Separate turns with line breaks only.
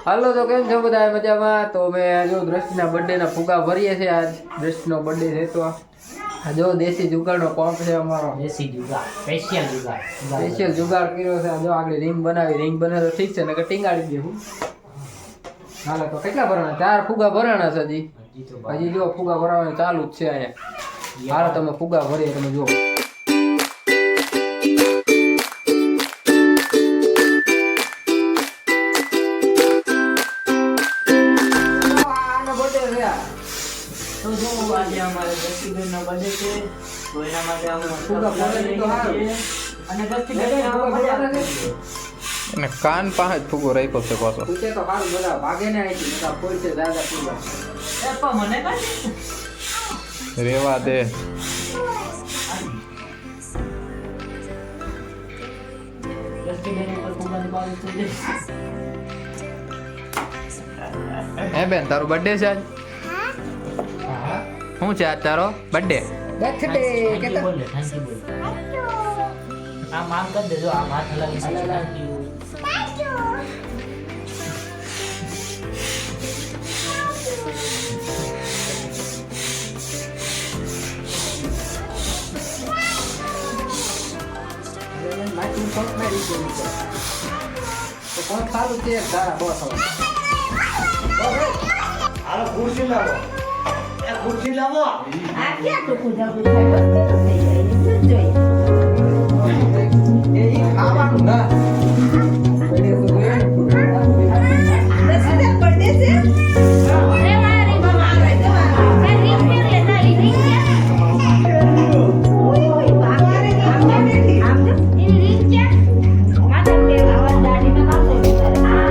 હાલો તો કેમ છો બધા મજામાં? તો મેં જો દ્રષ્ટિના બર્થડેના ફુગા ભરીએ છીએ. આજ દ્રષ્ટિનો બર્થડે છે તો આ જો દેશી જુગાડનો પંપ છે અમારો.
દેશી જુગાડ, સ્પેશિયલ
જુગાડ કર્યો છે. જો આગળ રિંગ બને તો ઠીક છે ને કે ટીંગાડી દેવું. હાલો તો કેટલા ભરાણા? 4 ફુગા ભરાણા છે હજી જો ફુગા ભરાવાનું ચાલુ જ છે અહીંયા. હાલો તમે ફુગા ભરીએ તમે જુઓ.
તો જો આજે અમારે દસ્તીબેનનો બર્થડે છે તો એના માટે અમે ફુગા ભરી છીએ અને દસ્તીબેન
અને કાન પાસે ફુગો રાખ્યો છે પાછો.
પૂછે તો હાલ બધા ભાગે ને આઈથી નકા ફૂલ છે દાદા ફુગા.
એ પણ મને કાઢી
રેવા દે.
દસ્તીબેન ઉપર ફુગાની બાજુ થઈ
હે બેન તારો બર્થડે છે આજ? શું છે આજ તારો બર્થડે?
બર્થડે
કે બોલે થેન્ક યુ બોલ. આમ આમ કરી દેજો, આમ હાથ હલાવી થેન્ક યુ.
તો કોણ સારું છે તારા બોસ હવે.
હાલો ખુરશી લાવો. એ ખુરશી લાવો.
આ ક્યાં ટૂંકું જાગું થાય? વસ્તુ થઈ જાય જોઈએ.
એ ખાવાનું ના
રસીદા પડે છે. અરે મારી મમ્મા આવે તો આ રીંગ ફેર લે તારી રીંગ ક્યાં? ઓય બાબારે આમ નથી. આમ જો એ રીંગ ક્યાં? માથે બે આવા દાઢીમાં માથે દાદી